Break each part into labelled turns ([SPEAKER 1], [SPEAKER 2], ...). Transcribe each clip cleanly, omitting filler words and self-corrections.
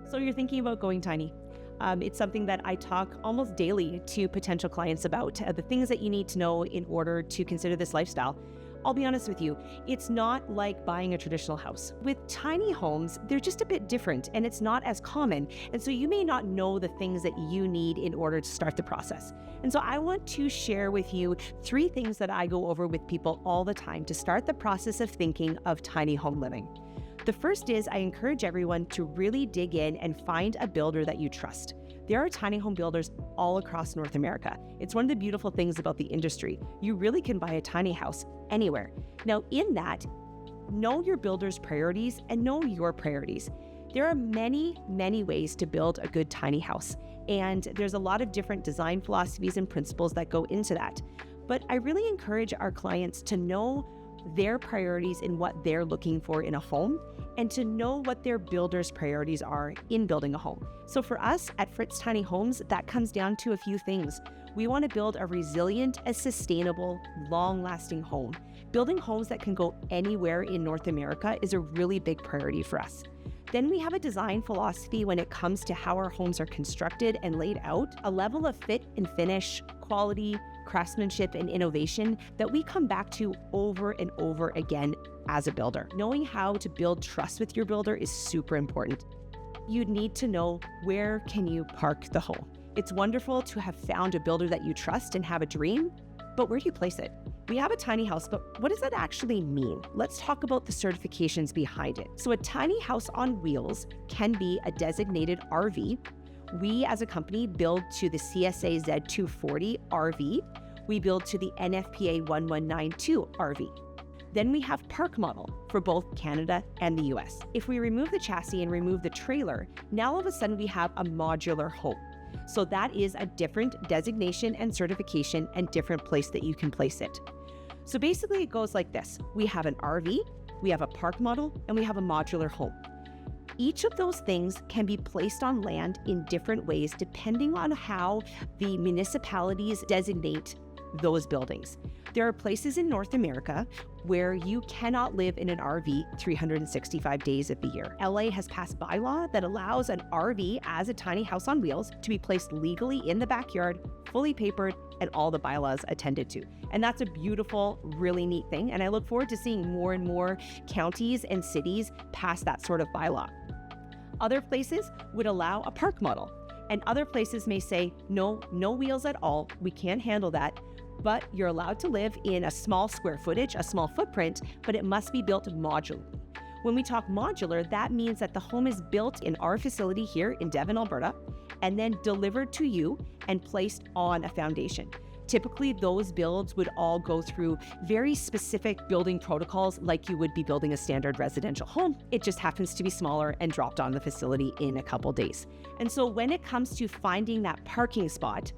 [SPEAKER 1] So you're thinking about going tiny. It's something that I talk almost daily to potential clients about, the things that you need to know in order to consider this lifestyle. I'll be honest with you, it's not like buying a traditional house. With tiny homes, they're just a bit different and it's not as common. And so you may not know the things that you need in order to start the process. And so I want to share with you 3 things that I go over with people all the time to start the process of thinking of tiny home living. The first is I encourage everyone to really dig in and find a builder that you trust. There are tiny home builders all across North America. It's one of the beautiful things about the industry. You really can buy a tiny house anywhere. Now, in that, know your builder's priorities and know your priorities. There are many, many ways to build a good tiny house, and there's a lot of different design philosophies and principles that go into that. But I really encourage our clients to know their priorities in what they're looking for in a home and to know what their builder's priorities are in building a home. So for us at Fritz Tiny Homes, that comes down to a few things. We want to build a resilient and sustainable, long-lasting home. Building homes that can go anywhere in North America is a really big priority for us. Then we have a design philosophy when it comes to how our homes are constructed and laid out, a level of fit and finish, quality, craftsmanship, and innovation that we come back to over and over again as a builder. Knowing how to build trust with your builder is super important. You need to know, where can you park the home? It's wonderful to have found a builder that you trust and have a dream, but where do you place it? We have a tiny house, but what does that actually mean? Let's talk about the certifications behind it. So a tiny house on wheels can be a designated RV. We as a company build to the CSA Z240 RV. We build to the NFPA 1192 RV. Then we have park model for both Canada and the US. If we remove the chassis and remove the trailer, now all of a sudden we have a modular home. So that is a different designation and certification and different place that you can place it. So basically it goes like this. We have an RV, we have a park model, and we have a modular home. Each of those things can be placed on land in different ways depending on how the municipalities designate those buildings. There are places in North America where you cannot live in an RV 365 days of the year. LA has passed bylaw that allows an RV as a tiny house on wheels to be placed legally in the backyard, fully papered, and all the bylaws attended to. And that's a beautiful, really neat thing. And I look forward to seeing more and more counties and cities pass that sort of bylaw. Other places would allow a park model, and other places may say, no wheels at all, we can't handle that, but you're allowed to live in a small square footage, a small footprint, but it must be built modularly. When we talk modular, that means that the home is built in our facility here in Devon, Alberta, and then delivered to you and placed on a foundation. Typically, those builds would all go through very specific building protocols like you would be building a standard residential home. It just happens to be smaller and dropped on the facility in a couple days. And so when it comes to finding that parking spot,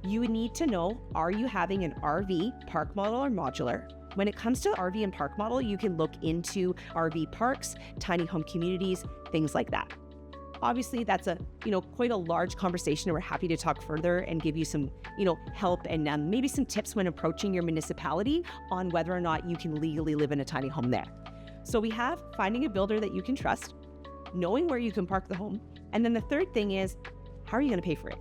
[SPEAKER 1] you need to know, are you having an RV, park model, or modular? When it comes to RV and park model, you can look into RV parks, tiny home communities, things like that. Obviously, that's a quite a large conversation, and we're happy to talk further and give you some help and maybe some tips when approaching your municipality on whether or not you can legally live in a tiny home there. So we have finding a builder that you can trust, knowing where you can park the home, and then the third thing is, how are you going to pay for it?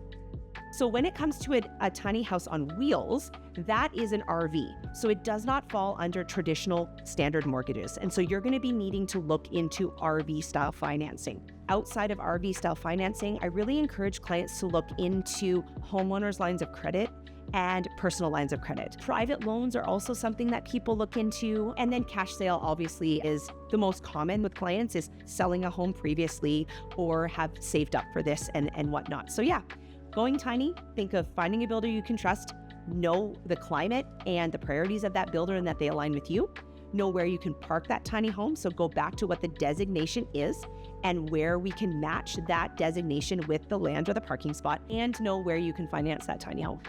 [SPEAKER 1] So when it comes to a tiny house on wheels, that is an RV. So it does not fall under traditional standard mortgages. And so you're going to be needing to look into RV style financing. Outside of RV style financing, I really encourage clients to look into homeowners lines of credit and personal lines of credit. Private loans are also something that people look into. And then cash sale obviously is the most common with clients, is selling a home previously or have saved up for this and whatnot. So yeah. Going tiny, think of finding a builder you can trust, know the climate and the priorities of that builder and that they align with you, know where you can park that tiny home, so go back to what the designation is and where we can match that designation with the land or the parking spot, and know where you can finance that tiny home.